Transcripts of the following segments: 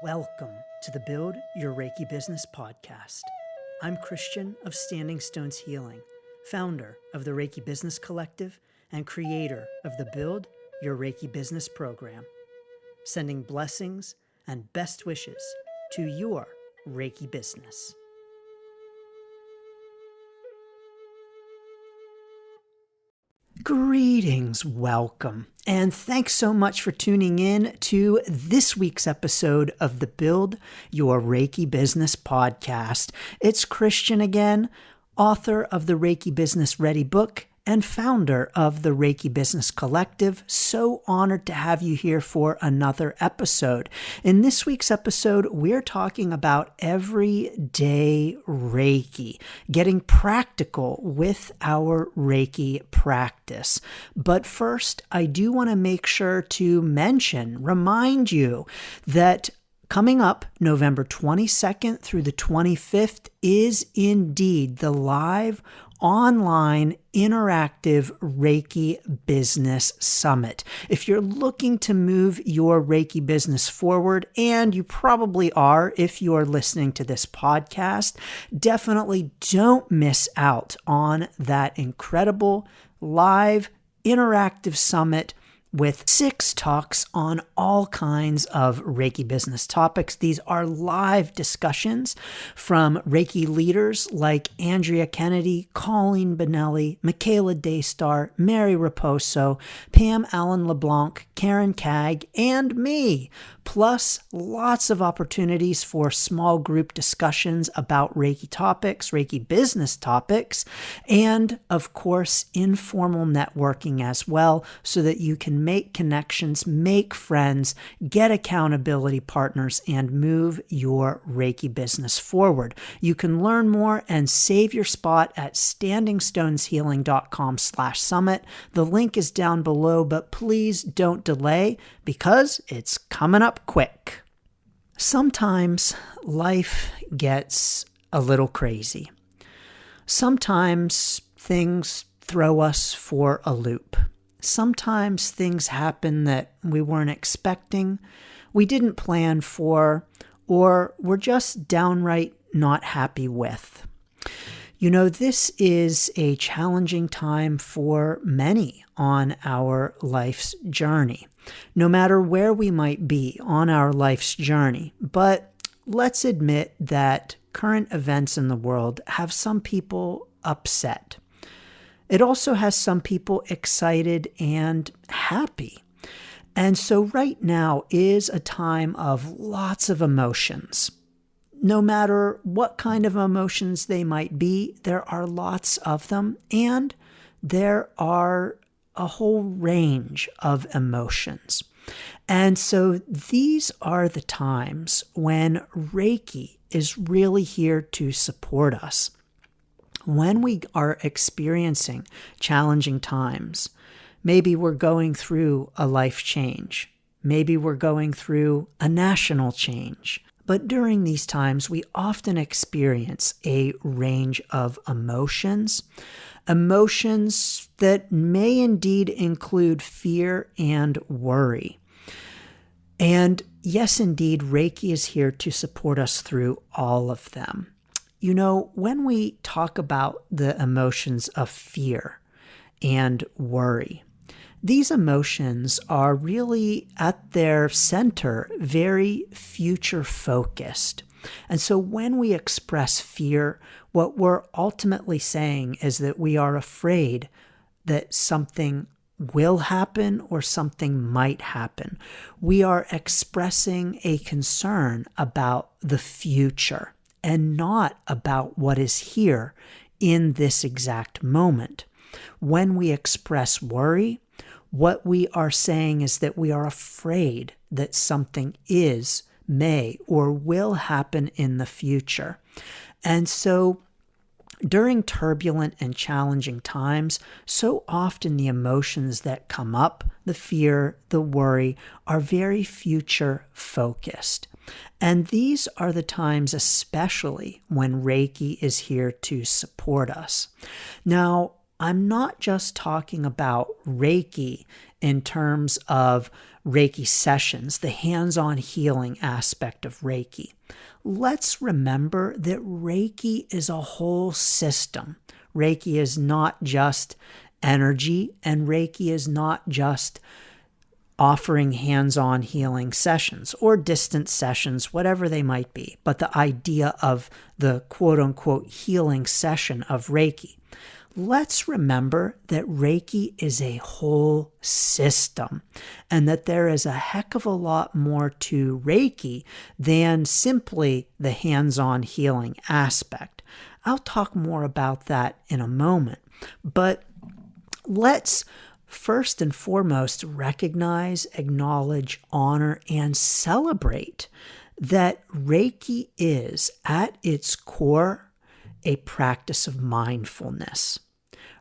Welcome to the Build Your Reiki Business podcast. I'm Christian of Standing Stones Healing, founder of the Reiki Business Collective and creator of the Build Your Reiki Business program, sending blessings and best wishes to your Reiki business. Greetings, welcome, and thanks so much for tuning in to this week's episode of the Build Your Reiki Business podcast. It's Christian again, author of the Reiki Business Ready book and founder of the Reiki Business Collective. So honored to have you here for another episode. In this week's episode, we're talking about everyday Reiki, getting practical with our Reiki practice. But first, I do want to make sure to remind you that coming up November 22nd through the 25th is indeed the live online interactive Reiki Business Summit. If you're looking to move your Reiki business forward, and you probably are if you are listening to this podcast, definitely don't miss out on that incredible live interactive summit with 6 talks on all kinds of Reiki business topics. These are live discussions from Reiki leaders like Andrea Kennedy, Colleen Benelli, Michaela Daystar, Mary Raposo, Pam Allen LeBlanc, Karen Cagg, and me, plus lots of opportunities for small group discussions about Reiki topics, Reiki business topics, and of course, informal networking as well, so that you can make connections, make friends, get accountability partners, and move your Reiki business forward. You can learn more and save your spot at standingstoneshealing.com/summit. The link is down below, but please don't delay because it's coming up quick. Sometimes life gets a little crazy. Sometimes things throw us for a loop. Sometimes things happen that we weren't expecting, we didn't plan for, or we're just downright not happy with. You know, this is a challenging time for many on our life's journey, no matter where we might be on our life's journey. But let's admit that current events in the world have some people upset. It also has some people excited and happy. And so right now is a time of lots of emotions. No matter what kind of emotions they might be, there are lots of them, and there are a whole range of emotions. And so these are the times when Reiki is really here to support us. When we are experiencing challenging times, maybe we're going through a life change, maybe we're going through a national change. But during these times, we often experience a range of emotions that may indeed include fear and worry. And yes, indeed, Reiki is here to support us through all of them. You know, when we talk about the emotions of fear and worry, these emotions are really at their center very future focused. And so when we express fear, what we're ultimately saying is that we are afraid that something will happen or something might happen. We are expressing a concern about the future and not about what is here in this exact moment. When we express worry, what we are saying is that we are afraid that something may, or will happen in the future. And so during turbulent and challenging times, so often the emotions that come up, the fear, the worry, are very future focused. And these are the times especially when Reiki is here to support us. Now, I'm not just talking about Reiki in terms of Reiki sessions, the hands-on healing aspect of Reiki. Let's remember that Reiki is a whole system. Reiki is not just energy, and Reiki is not just offering hands-on healing sessions or distance sessions, whatever they might be. But the idea of the quote-unquote healing session of Reiki. Let's remember that Reiki is a whole system and that there is a heck of a lot more to Reiki than simply the hands-on healing aspect. I'll talk more about that in a moment, but let's first and foremost recognize, acknowledge, honor, and celebrate that Reiki is at its core a practice of mindfulness.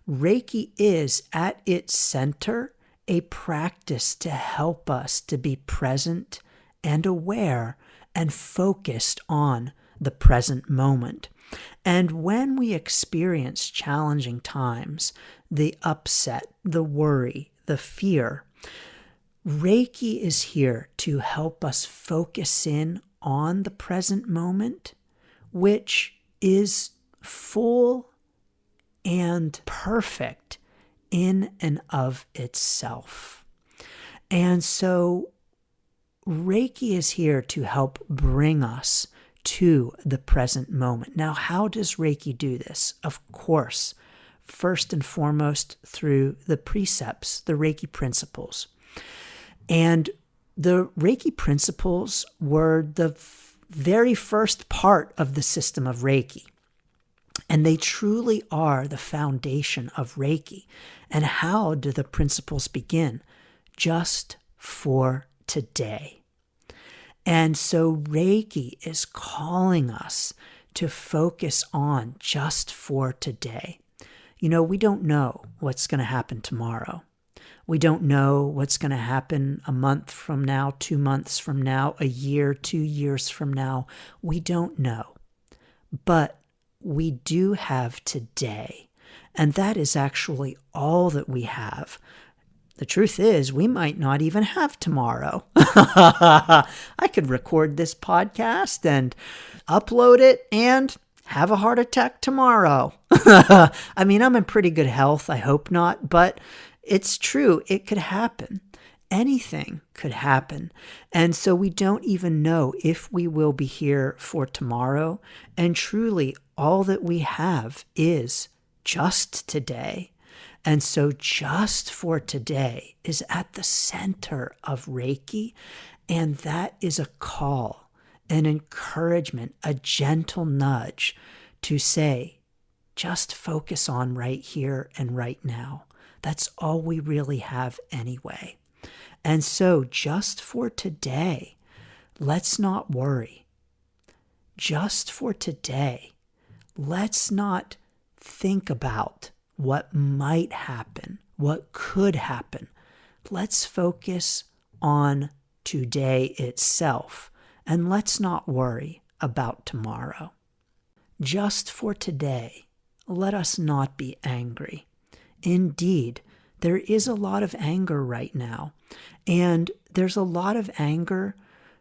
Reiki is at its center a practice to help us to be present and aware and focused on the present moment. And when we experience challenging times, the upset, the worry, the fear, Reiki is here to help us focus in on the present moment, which is full and perfect in and of itself. And so Reiki is here to help bring us to the present moment. Now, how does Reiki do this? Of course, first and foremost through the precepts, the Reiki principles. And the Reiki principles were the very first part of the system of Reiki. And they truly are the foundation of Reiki. And how do the principles begin? Just for today. And so Reiki is calling us to focus on just for today. You know, we don't know what's going to happen tomorrow. We don't know what's going to happen a month from now, 2 months from now, a year, 2 years from now. We don't know. But we do have today, and that is actually all that we have. The truth is, we might not even have tomorrow. I could record this podcast and upload it and have a heart attack tomorrow. I mean, I'm in pretty good health. I hope not, but it's true. It could happen. Anything could happen. And so we don't even know if we will be here for tomorrow. And truly, all that we have is just today. And so just for today is at the center of Reiki. And that is a call, an encouragement, a gentle nudge to say, just focus on right here and right now. That's all we really have anyway. And so just for today, let's not worry. Just for today, let's not think about what might happen, what could happen. Let's focus on today itself, and let's not worry about tomorrow. Just for today, let us not be angry. Indeed, there is a lot of anger right now, and there's a lot of anger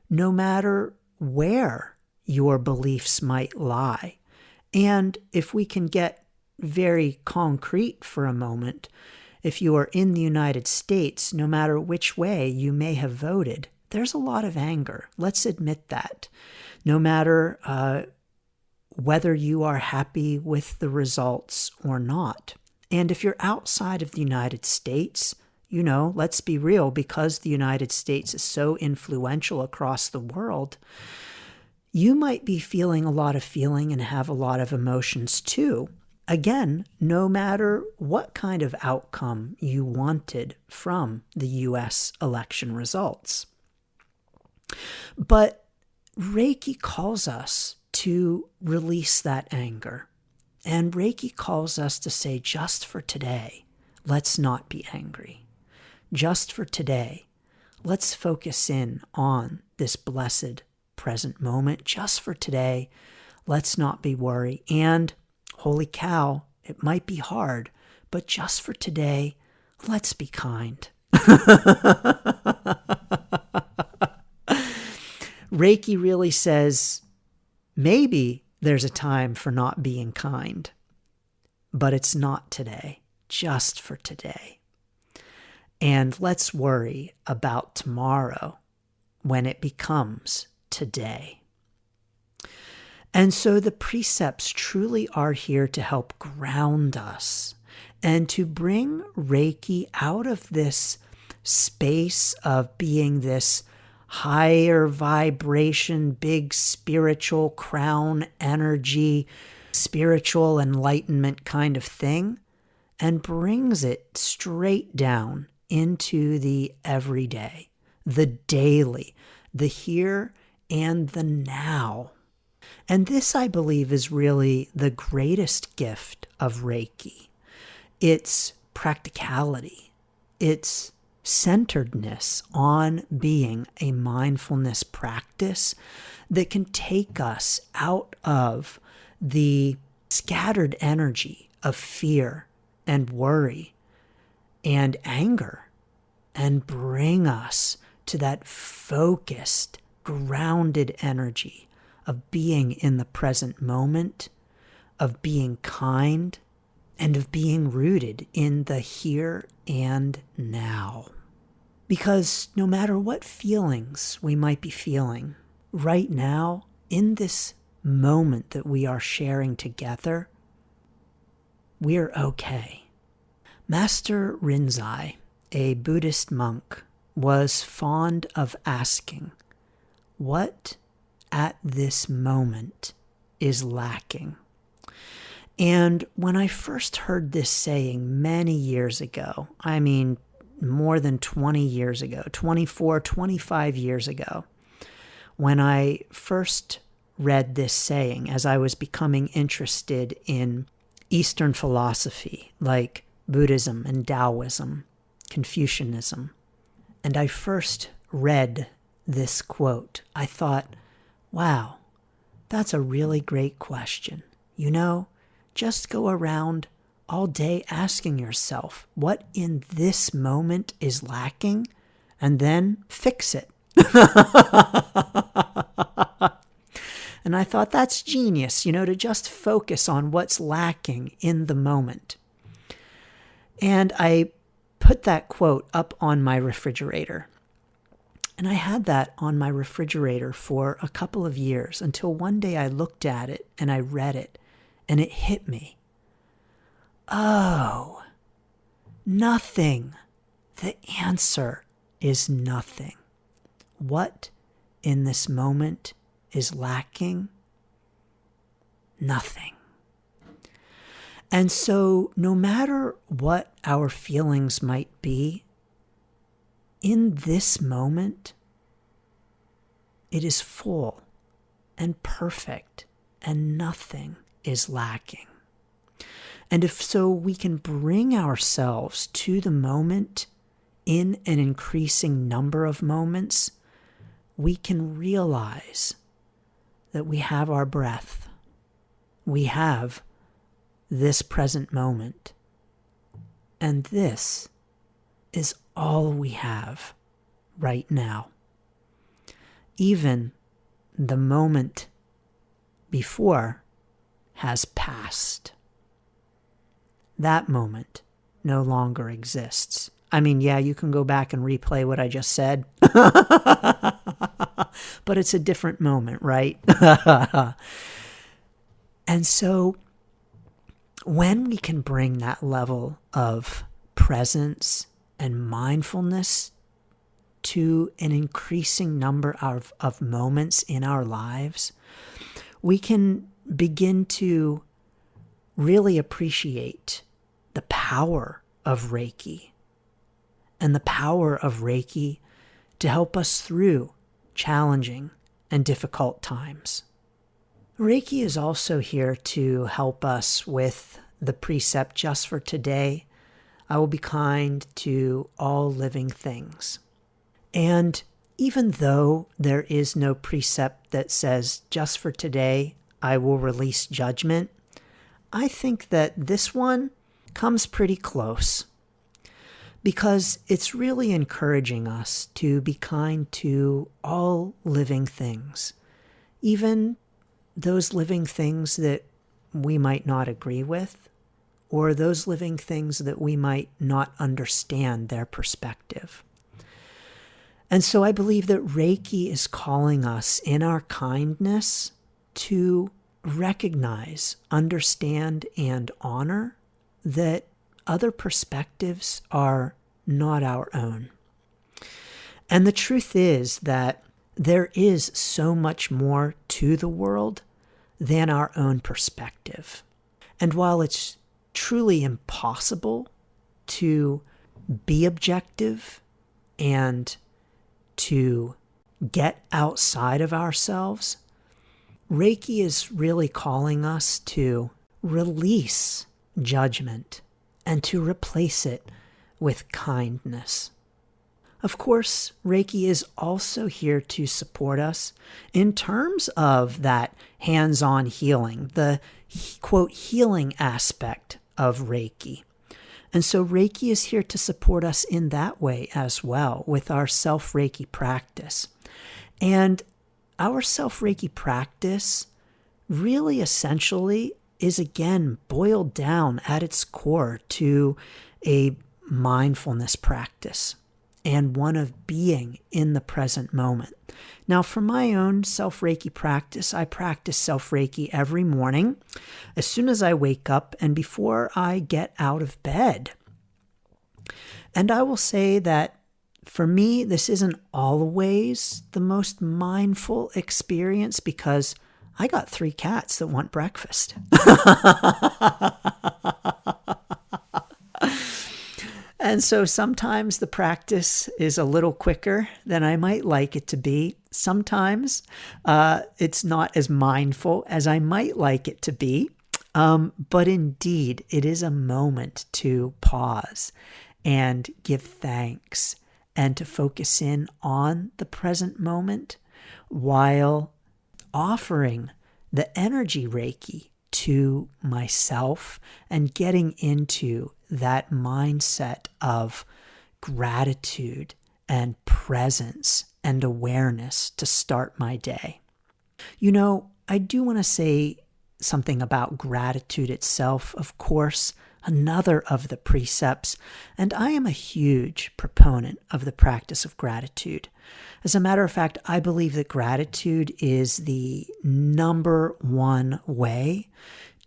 no matter where your beliefs might lie. And if we can get very concrete for a moment, if you are in the United States, no matter which way you may have voted, there's a lot of anger. Let's admit that. No matter whether you are happy with the results or not. And if you're outside of the United States, you know, let's be real, because the United States is so influential across the world, you might be feeling a lot of feeling and have a lot of emotions too. Again, no matter what kind of outcome you wanted from the U.S. election results. But Reiki calls us to release that anger. And Reiki calls us to say, just for today, let's not be angry. Just for today, let's focus in on this blessed present moment. Just for today, let's not be worried. And holy cow, it might be hard, but just for today, let's be kind. Reiki really says, maybe there's a time for not being kind, but it's not today, just for today. And let's worry about tomorrow when it becomes today. And so the precepts truly are here to help ground us and to bring Reiki out of this space of being this higher vibration, big spiritual crown energy, spiritual enlightenment kind of thing, and brings it straight down into the everyday, the daily, the here and the now. And this, I believe, is really the greatest gift of Reiki. It's practicality. It's centeredness on being a mindfulness practice that can take us out of the scattered energy of fear and worry and anger and bring us to that focused, grounded energy of being in the present moment, of being kind, and of being rooted in the here and now. Because no matter what feelings we might be feeling, right now, in this moment that we are sharing together, we're okay. Master Rinzai, a Buddhist monk, was fond of asking, what at this moment is lacking? And when I first heard this saying many years ago, I mean, more than 20 years ago, 24, 25 years ago, when I first read this saying as I was becoming interested in Eastern philosophy like Buddhism and Taoism, Confucianism, and I first read this quote, I thought, wow, that's a really great question. You know, just go around all day asking yourself what in this moment is lacking and then fix it. And I thought that's genius, to just focus on what's lacking in the moment. And I put that quote up on my refrigerator. And I had that on my refrigerator for a couple of years until one day I looked at it and I read it and it hit me. Oh, nothing. The answer is nothing. What in this moment is lacking? Nothing. And so no matter what our feelings might be, in this moment, it is full and perfect and nothing is lacking. And if so, we can bring ourselves to the moment in an increasing number of moments, we can realize that we have our breath. We have this present moment. And this is all we have right now. Even the moment before has passed. That moment no longer exists. I mean, yeah, you can go back and replay what I just said, but it's a different moment, right? And so when we can bring that level of presence and mindfulness to an increasing number of moments in our lives, we can begin to really appreciate the power of Reiki and the power of Reiki to help us through challenging and difficult times. Reiki is also here to help us with the precept just for today. I will be kind to all living things. And even though there is no precept that says just for today, I will release judgment, I think that this one comes pretty close, because it's really encouraging us to be kind to all living things, even those living things that we might not agree with, or those living things that we might not understand their perspective. And so I believe that Reiki is calling us in our kindness to recognize, understand, and honor that other perspectives are not our own. And the truth is that there is so much more to the world than our own perspective. And while it's truly impossible to be objective and to get outside of ourselves, Reiki is really calling us to release judgment and to replace it with kindness. Of course, Reiki is also here to support us in terms of that hands-on healing, the quote healing aspect of Reiki. And so Reiki is here to support us in that way as well with our self-Reiki practice. And our self-Reiki practice really essentially is again boiled down at its core to a mindfulness practice and one of being in the present moment. Now, for my own self-Reiki practice, I practice self-Reiki every morning as soon as I wake up and before I get out of bed. And I will say that for me, this isn't always the most mindful experience because I got 3 cats that want breakfast. And so sometimes the practice is a little quicker than I might like it to be. Sometimes it's not as mindful as I might like it to be. But indeed, it is a moment to pause and give thanks and to focus in on the present moment while offering the energy Reiki to myself and getting into that mindset of gratitude and presence and awareness to start my day. You know, I do want to say something about gratitude itself, of course, another of the precepts, and I am a huge proponent of the practice of gratitude. As a matter of fact, I believe that gratitude is the number one way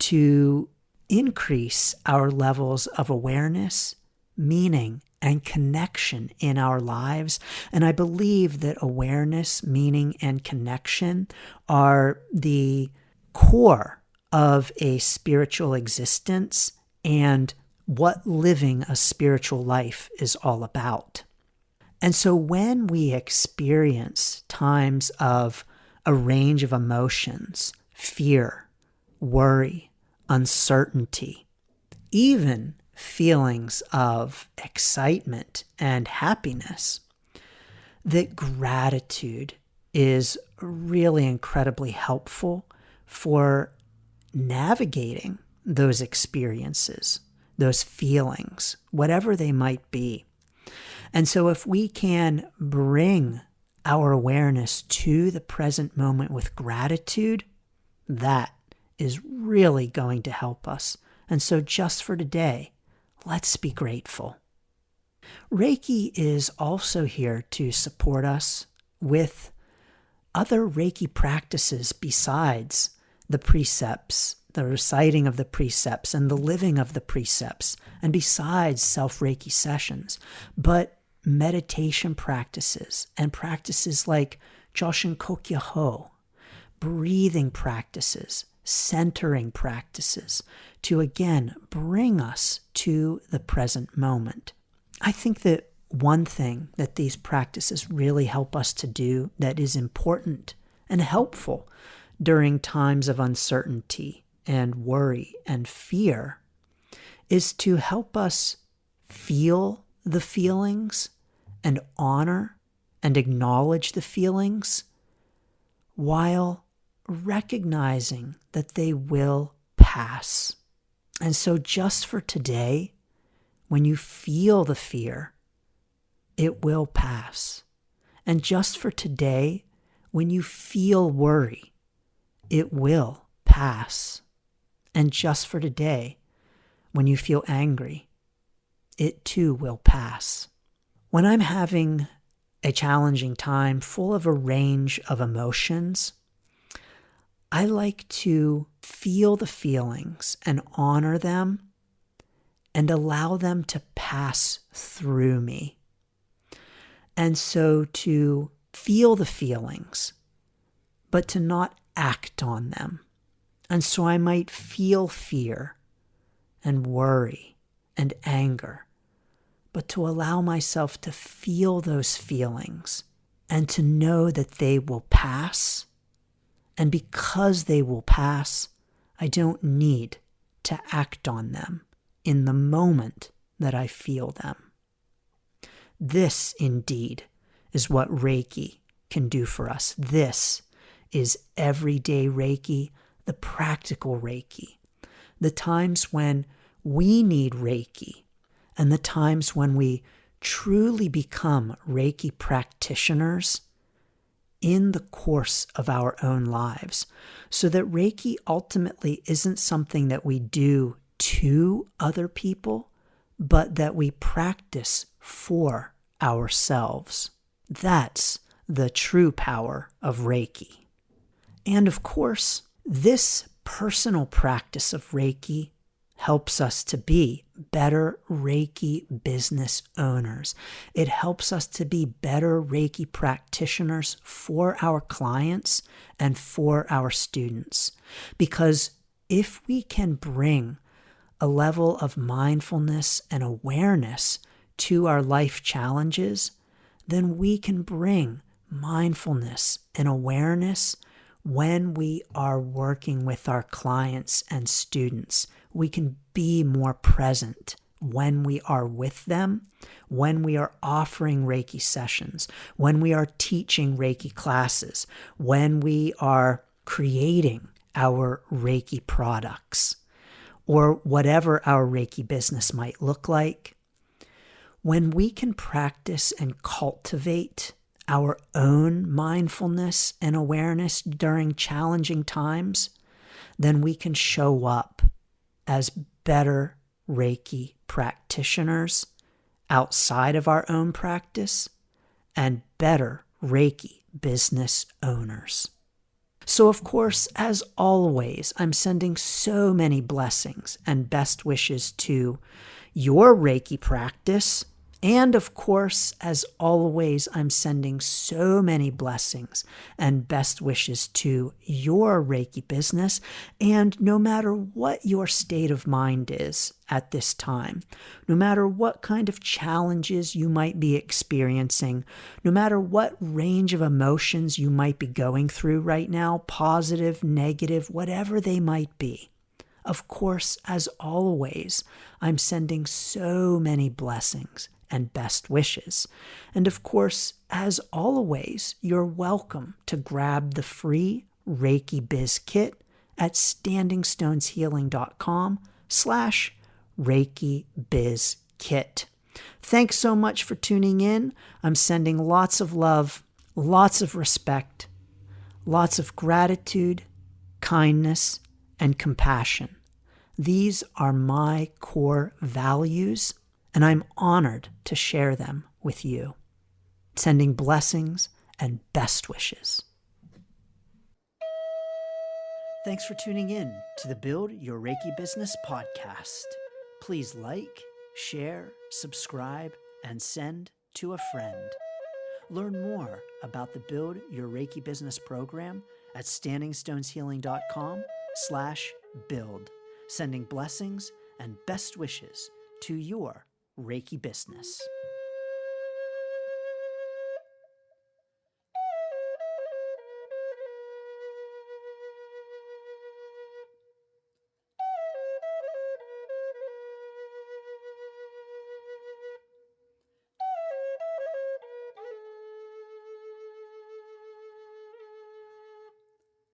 to increase our levels of awareness, meaning, and connection in our lives. And I believe that awareness, meaning, and connection are the core of a spiritual existence and what living a spiritual life is all about. And so when we experience times of a range of emotions, fear, worry, uncertainty, even feelings of excitement and happiness, that gratitude is really incredibly helpful for navigating those experiences, those feelings, whatever they might be. And so if we can bring our awareness to the present moment with gratitude, that is really going to help us. And so just for today, let's be grateful. Reiki is also here to support us with other Reiki practices besides the precepts, the reciting of the precepts and the living of the precepts, and besides self-Reiki sessions, but meditation practices and practices like Joshin Kokya Ho, breathing practices, centering practices to again bring us to the present moment. I think that one thing that these practices really help us to do that is important and helpful during times of uncertainty and worry and fear is to help us feel the feelings and honor and acknowledge the feelings while recognizing that they will pass. And so just for today, when you feel the fear, it will pass. And just for today, when you feel worry, it will pass. And just for today, when you feel angry, it too will pass. When I'm having a challenging time full of a range of emotions, I like to feel the feelings and honor them and allow them to pass through me. And so to feel the feelings, but to not act on them. And so I might feel fear and worry and anger, but to allow myself to feel those feelings and to know that they will pass. And because they will pass, I don't need to act on them in the moment that I feel them. This, indeed, is what Reiki can do for us. This is everyday Reiki, the practical Reiki. The times when we need Reiki and the times when we truly become Reiki practitioners in the course of our own lives, so that Reiki ultimately isn't something that we do to other people, but that we practice for ourselves. That's the true power of Reiki. And of course, this personal practice of Reiki helps us to be better Reiki business owners. It helps us to be better Reiki practitioners for our clients and for our students. Because if we can bring a level of mindfulness and awareness to our life challenges, then we can bring mindfulness and awareness when we are working with our clients and students. We can be more present when we are with them, when we are offering Reiki sessions, when we are teaching Reiki classes, when we are creating our Reiki products, or whatever our Reiki business might look like. When we can practice and cultivate our own mindfulness and awareness during challenging times, then we can show up as better Reiki practitioners outside of our own practice and better Reiki business owners. So, of course, as always, I'm sending so many blessings and best wishes to your Reiki practice. And of course, as always, I'm sending so many blessings and best wishes to your Reiki business. And no matter what your state of mind is at this time, no matter what kind of challenges you might be experiencing, no matter what range of emotions you might be going through right now, positive, negative, whatever they might be, of course, as always, I'm sending so many blessings and best wishes. And of course, as always, you're welcome to grab the free Reiki Biz Kit at standingstoneshealing.com/Reiki Biz Kit. Thanks so much for tuning in. I'm sending lots of love, lots of respect, lots of gratitude, kindness, and compassion. These are my core values, and I'm honored to share them with you. Sending blessings and best wishes. Thanks for tuning in to the Build Your Reiki Business podcast. Please like, share, subscribe, and send to a friend. Learn more about the Build Your Reiki Business program at standingstoneshealing.com/build. Sending blessings and best wishes to your Reiki business.